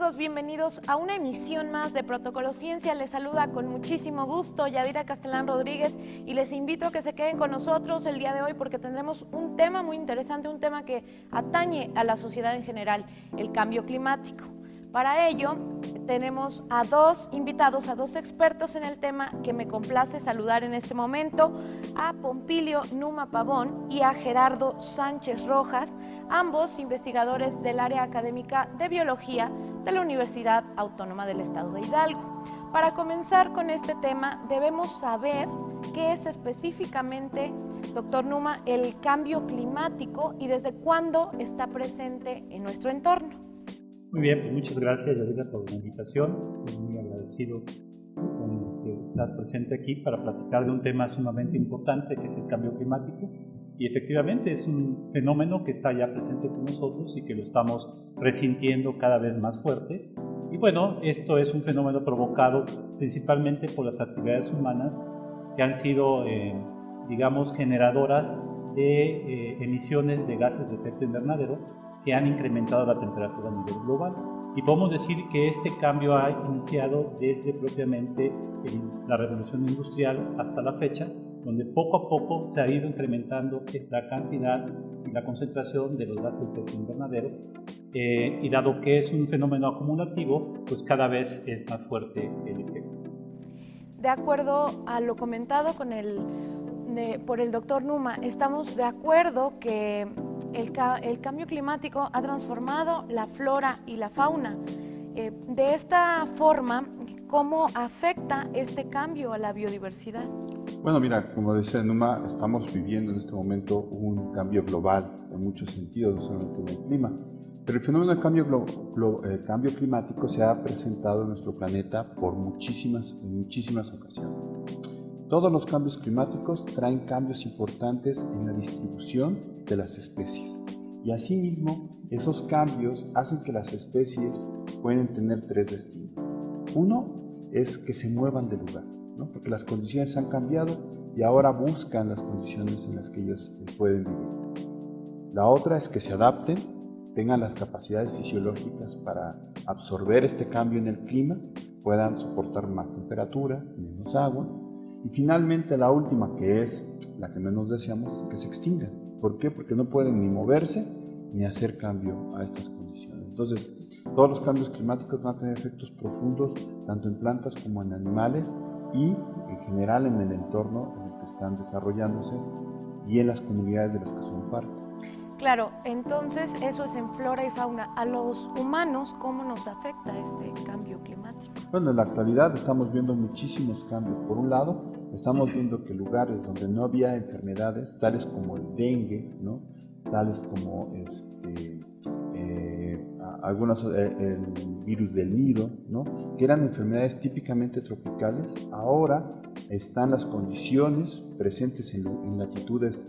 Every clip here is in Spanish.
amigos? Bienvenidos a una emisión más de Protocolo Ciencia. Les saluda con muchísimo gusto Yadira Castellán Rodríguez y les invito a que se queden con nosotros el día de hoy porque tendremos un tema muy interesante, un tema que atañe a la sociedad en general, el cambio climático. Para ello tenemos a dos invitados, a dos expertos en el tema que me complace saludar en este momento, a Pompilio Numa Pavón y a Gerardo Sánchez Rojas, ambos investigadores del área académica de biología de la Universidad Autónoma del Estado de Hidalgo. Para comenzar con este tema debemos saber qué es específicamente, doctor Numa, el cambio climático y desde cuándo está presente en nuestro entorno. Muy bien, pues muchas gracias, Yadira, por la invitación. Muy agradecido con estar presente aquí para platicar de un tema sumamente importante que es el cambio climático. Y efectivamente es un fenómeno que está ya presente con nosotros y que lo estamos resintiendo cada vez más fuerte. Y bueno, esto es un fenómeno provocado principalmente por las actividades humanas que han sido, digamos, generadoras de emisiones de gases de efecto invernadero que han incrementado la temperatura a nivel global. Y podemos decir que este cambio ha iniciado desde propiamente la revolución industrial hasta la fecha, donde poco a poco se ha ido incrementando la cantidad y la concentración de los gases de efecto invernadero, y dado que es un fenómeno acumulativo, pues cada vez es más fuerte el efecto. De acuerdo a lo comentado por el doctor Numa, estamos de acuerdo que el cambio climático ha transformado la flora y la fauna. De esta forma, ¿cómo afecta este cambio a la biodiversidad? Bueno, mira, como decía Numa, estamos viviendo en este momento un cambio global en muchos sentidos, no solamente en el clima. Pero el fenómeno del cambio climático se ha presentado en nuestro planeta por muchísimas ocasiones. Todos los cambios climáticos traen cambios importantes en la distribución de las especies. Y asimismo, esos cambios hacen que las especies pueden tener tres destinos. Uno es que se muevan de lugar, ¿no? Porque las condiciones han cambiado y ahora buscan las condiciones en las que ellos pueden vivir. La otra es que se adapten, tengan las capacidades fisiológicas para absorber este cambio en el clima, puedan soportar más temperatura, menos agua. Y finalmente la última, que es la que menos deseamos, es que se extingan. ¿Por qué? Porque no pueden ni moverse ni hacer cambio a estas condiciones. Entonces, todos los cambios climáticos van a tener efectos profundos tanto en plantas como en animales y en general en el entorno en el que están desarrollándose y en las comunidades de las que son parte. Claro, entonces eso es en flora y fauna. A los humanos, ¿cómo nos afecta este cambio climático? Bueno, en la actualidad estamos viendo muchísimos cambios. Por un lado, estamos viendo que lugares donde no había enfermedades, tales como el dengue, ¿no? Tales como el virus del Nido, ¿no? Que eran enfermedades típicamente tropicales, ahora están las condiciones presentes en latitudes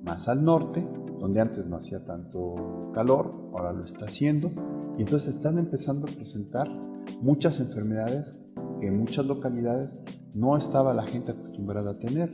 más al norte, donde antes no hacía tanto calor, ahora lo está haciendo, y entonces están empezando a presentar muchas enfermedades que en muchas localidades no estaba la gente acostumbrada a tener.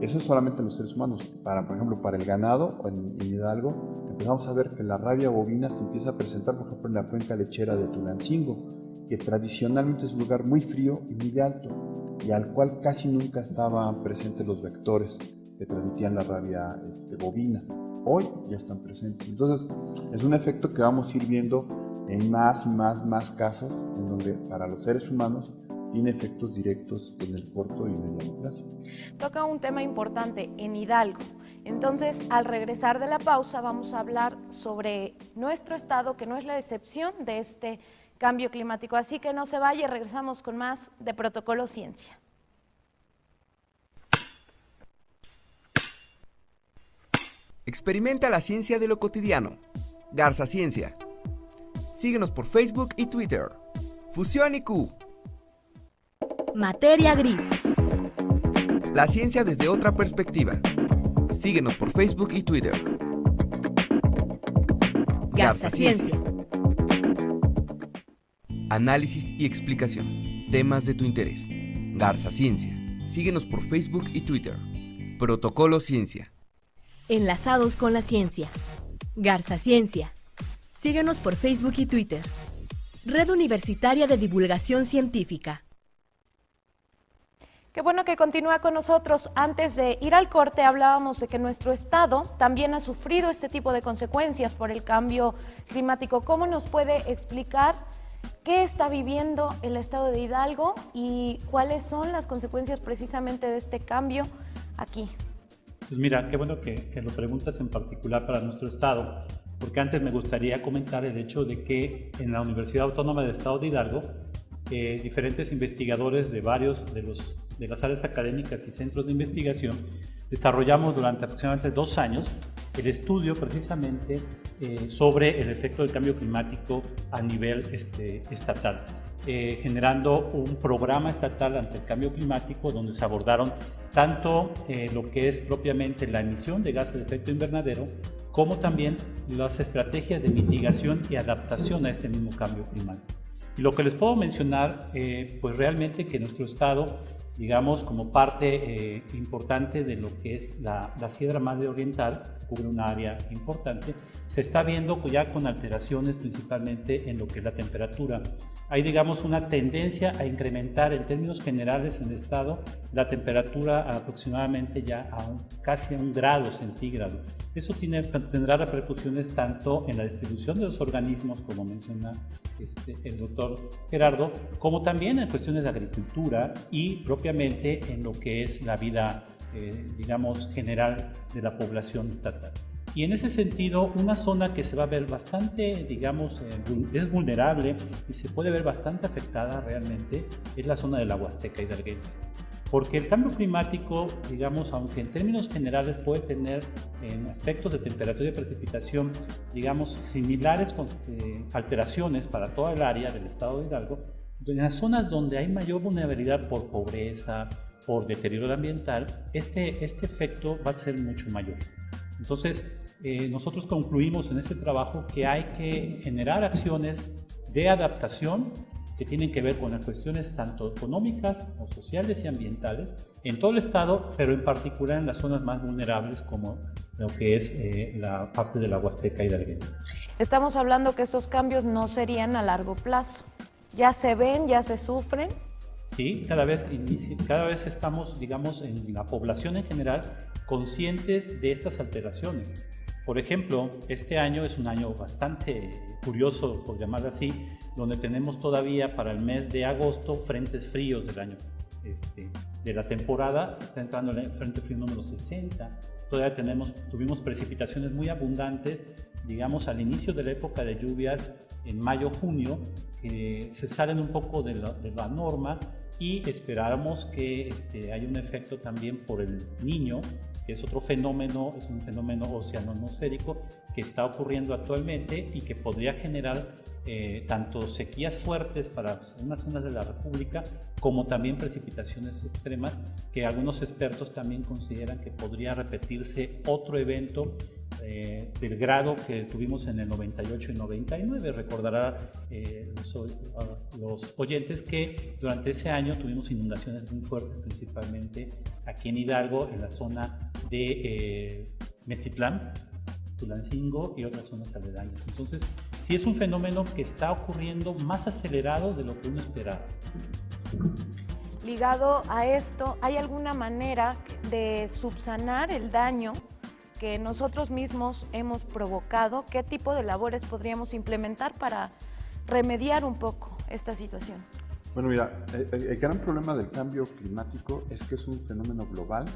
Eso es solamente en los seres humanos. Por ejemplo, para el ganado, en Hidalgo, empezamos a ver que la rabia bovina se empieza a presentar, por ejemplo, en la cuenca lechera de Tulancingo, que tradicionalmente es un lugar muy frío y muy alto, y al cual casi nunca estaban presentes los vectores que transmitían la rabia bovina. Hoy ya están presentes. Entonces, es un efecto que vamos a ir viendo en más y más casos, en donde para los seres humanos tiene efectos directos en el corto y mediano plazo. Toca un tema importante en Hidalgo. Entonces, al regresar de la pausa, vamos a hablar sobre nuestro estado, que no es la excepción de este cambio climático. Así que no se vaya, regresamos con más de Protocolo Ciencia. Experimenta la ciencia de lo cotidiano. Garza Ciencia. Síguenos por Facebook y Twitter. Fusión IQ. Materia gris. La ciencia desde otra perspectiva. Síguenos por Facebook y Twitter. Garza Ciencia. Análisis y explicación. Temas de tu interés. Garza Ciencia. Síguenos por Facebook y Twitter. Protocolo Ciencia. Enlazados con la ciencia. Garza Ciencia. Síguenos por Facebook y Twitter. Red Universitaria de Divulgación Científica. Qué bueno que continúa con nosotros. Antes de ir al corte hablábamos de que nuestro estado también ha sufrido este tipo de consecuencias por el cambio climático. ¿Cómo nos puede explicar qué está viviendo el estado de Hidalgo y cuáles son las consecuencias precisamente de este cambio aquí? Pues mira, qué bueno que lo preguntas en particular para nuestro estado, porque antes me gustaría comentar el hecho de que en la Universidad Autónoma del Estado de Hidalgo, diferentes investigadores de varios de las áreas académicas y centros de investigación desarrollamos durante aproximadamente 2 años el estudio precisamente sobre el efecto del cambio climático a nivel estatal, generando un programa estatal ante el cambio climático donde se abordaron tanto lo que es propiamente la emisión de gases de efecto invernadero, como también las estrategias de mitigación y adaptación a este mismo cambio climático. Y lo que les puedo mencionar, pues realmente que nuestro estado, digamos, como parte importante de lo que es la Sierra Madre Oriental, cubre un área importante, se está viendo ya con alteraciones principalmente en lo que es la temperatura. Hay, digamos, una tendencia a incrementar en términos generales en el estado la temperatura aproximadamente ya casi a 1 grado centígrado. Eso tendrá repercusiones tanto en la distribución de los organismos, como menciona el doctor Gerardo, como también en cuestiones de agricultura y propiamente en lo que es la vida, digamos, general de la población estatal. Y en ese sentido, una zona que se va a ver bastante, digamos, es vulnerable y se puede ver bastante afectada realmente, es la zona de la Huasteca hidalguense. Porque el cambio climático, digamos, aunque en términos generales puede tener en aspectos de temperatura y precipitación, digamos, similares con alteraciones para toda el área del estado de Hidalgo, en las zonas donde hay mayor vulnerabilidad por pobreza, por deterioro ambiental, este efecto va a ser mucho mayor. Entonces, nosotros concluimos en este trabajo que hay que generar acciones de adaptación que tienen que ver con las cuestiones tanto económicas como sociales y ambientales en todo el estado, pero en particular en las zonas más vulnerables como lo que es la parte de la Huasteca hidalguense. Estamos hablando que estos cambios no serían a largo plazo. ¿Ya se ven, ya se sufren? Sí, cada vez estamos, digamos, en la población en general conscientes de estas alteraciones. Por ejemplo, este año es un año bastante curioso, por llamarlo así, donde tenemos todavía para el mes de agosto frentes fríos del año, de la temporada. Está entrando el frente frío número 60. Todavía tuvimos precipitaciones muy abundantes, digamos, al inicio de la época de lluvias en mayo-junio, que se salen un poco de la norma, y esperamos que haya un efecto también por el Niño, que es otro fenómeno, es un fenómeno oceano-atmosférico que está ocurriendo actualmente y que podría generar tanto sequías fuertes para unas zonas de la República, como también precipitaciones extremas, que algunos expertos también consideran que podría repetirse otro evento del grado que tuvimos en el 98 y 99. Recordará los oyentes que durante ese año tuvimos inundaciones muy fuertes, principalmente aquí en Hidalgo, en la zona de Mexitlán, Tulancingo y otras zonas aledañas. Entonces, sí es un fenómeno que está ocurriendo más acelerado de lo que uno esperaba. Ligado a esto, ¿hay alguna manera de subsanar el daño que nosotros mismos hemos provocado? ¿Qué tipo de labores podríamos implementar para remediar un poco esta situación? Bueno, mira, el gran problema del cambio climático es que es un fenómeno global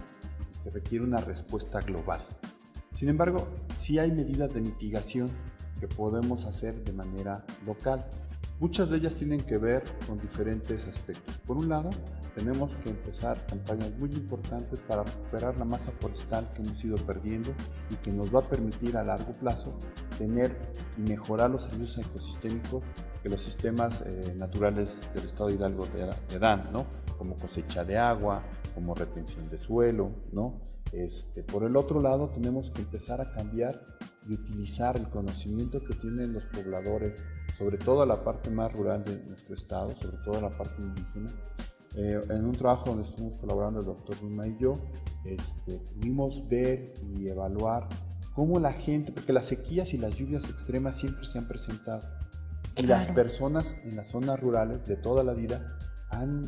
que requiere una respuesta global. Sin embargo, sí hay medidas de mitigación que podemos hacer de manera local. Muchas de ellas tienen que ver con diferentes aspectos. Por un lado, tenemos que empezar campañas muy importantes para recuperar la masa forestal que hemos ido perdiendo y que nos va a permitir a largo plazo tener y mejorar los servicios ecosistémicos que los sistemas naturales del estado de Hidalgo te dan, ¿no? Como cosecha de agua, como retención de suelo, ¿no? Por el otro lado, tenemos que empezar a cambiar y utilizar el conocimiento que tienen los pobladores, sobre todo la parte más rural de nuestro estado, sobre todo la parte indígena. En un trabajo donde estuvimos colaborando el doctor Luma y yo, pudimos ver y evaluar cómo la gente, porque las sequías y las lluvias extremas siempre se han presentado. Y las personas en las zonas rurales de toda la vida han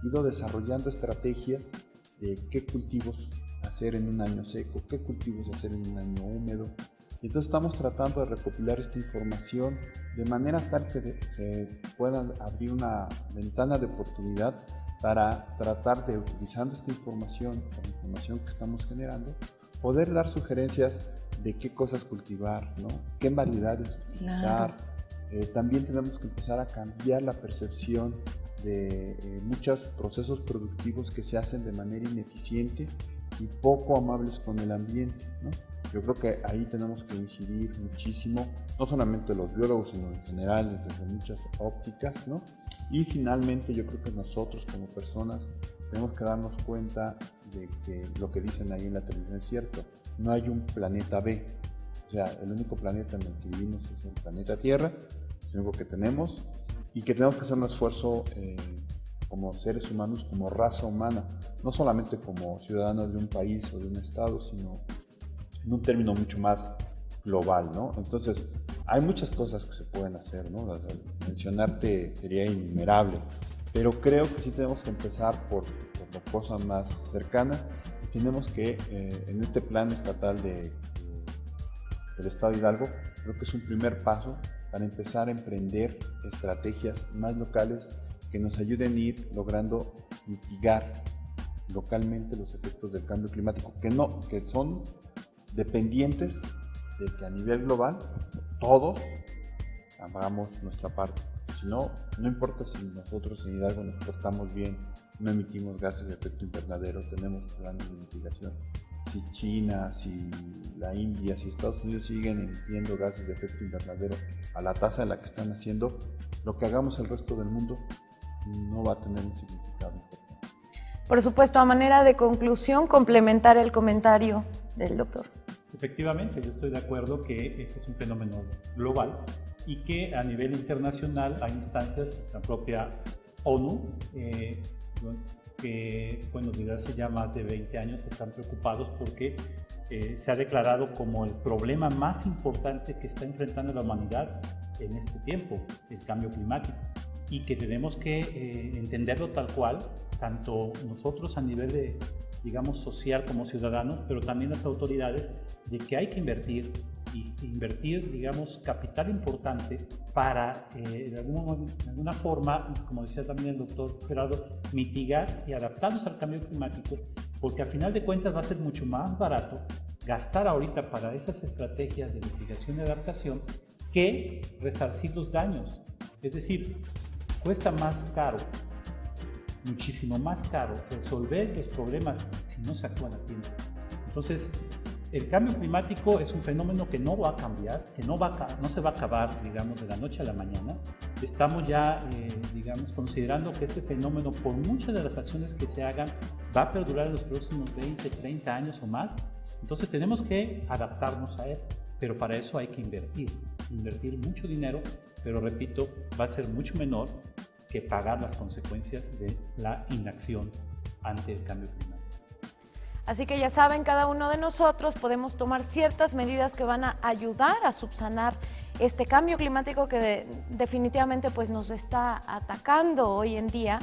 ido desarrollando estrategias de qué cultivos hacer en un año seco, qué cultivos hacer en un año húmedo. Y entonces estamos tratando de recopilar esta información de manera tal que se pueda abrir una ventana de oportunidad para tratar de, utilizando esta información, la información que estamos generando, poder dar sugerencias de qué cosas cultivar, ¿no? Qué variedades utilizar. También tenemos que empezar a cambiar la percepción de muchos procesos productivos que se hacen de manera ineficiente y poco amables con el ambiente, ¿no? Yo creo que ahí tenemos que incidir muchísimo, no solamente los biólogos, sino en general desde muchas ópticas, ¿no? Y finalmente yo creo que nosotros como personas tenemos que darnos cuenta de que lo que dicen ahí en la televisión es cierto, no hay un planeta B, o sea, el único planeta en el que vivimos es el planeta Tierra, es lo único que tenemos y que tenemos que hacer un esfuerzo como seres humanos, como raza humana, no solamente como ciudadanos de un país o de un estado, sino en un término mucho más global, ¿no? Entonces, hay muchas cosas que se pueden hacer, ¿no? O sea, mencionarte sería innumerable, pero creo que sí tenemos que empezar por las cosas más cercanas y tenemos que, en este plan estatal del Estado de Hidalgo, creo que es un primer paso para empezar a emprender estrategias más locales que nos ayuden a ir logrando mitigar localmente los efectos del cambio climático, que son dependientes de que a nivel global todos hagamos nuestra parte. Si no, no importa si nosotros en Hidalgo nos portamos bien, no emitimos gases de efecto invernadero, tenemos planes de mitigación. Si China, si la India, si Estados Unidos siguen emitiendo gases de efecto invernadero a la tasa en la que están haciendo, lo que hagamos el resto del mundo no va a tener un significado importante. Por supuesto, a manera de conclusión, complementar el comentario del doctor. Efectivamente, yo estoy de acuerdo que este es un fenómeno global y que a nivel internacional hay instancias, la propia ONU, que bueno, desde hace ya más de 20 años están preocupados porque se ha declarado como el problema más importante que está enfrentando la humanidad en este tiempo, el cambio climático, y que tenemos que entenderlo tal cual, tanto nosotros a nivel de, digamos, social como ciudadanos, pero también las autoridades, de que hay que invertir, digamos, capital importante para, de alguna forma, como decía también el doctor Gerardo, mitigar y adaptarnos al cambio climático, porque al final de cuentas va a ser mucho más barato gastar ahorita para esas estrategias de mitigación y adaptación que resarcir los daños. Es decir, cuesta más caro, muchísimo más caro, resolver los problemas si no se actúan a tiempo. Entonces, el cambio climático es un fenómeno que no va a cambiar, que no se va a acabar, digamos, de la noche a la mañana. Estamos ya, digamos, considerando que este fenómeno, por muchas de las acciones que se hagan, va a perdurar en los próximos 20, 30 años o más. Entonces, tenemos que adaptarnos a él, pero para eso hay que invertir mucho dinero, pero repito, va a ser mucho menor que pagar las consecuencias de la inacción ante el cambio climático. Así que ya saben, cada uno de nosotros podemos tomar ciertas medidas que van a ayudar a subsanar este cambio climático que definitivamente pues, nos está atacando hoy en día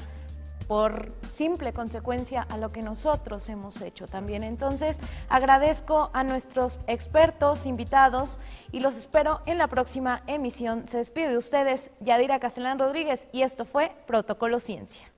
por simple consecuencia a lo que nosotros hemos hecho también. Entonces, agradezco a nuestros expertos, invitados, y los espero en la próxima emisión. Se despide de ustedes Yadira Castellán Rodríguez y esto fue Protocolo Ciencia.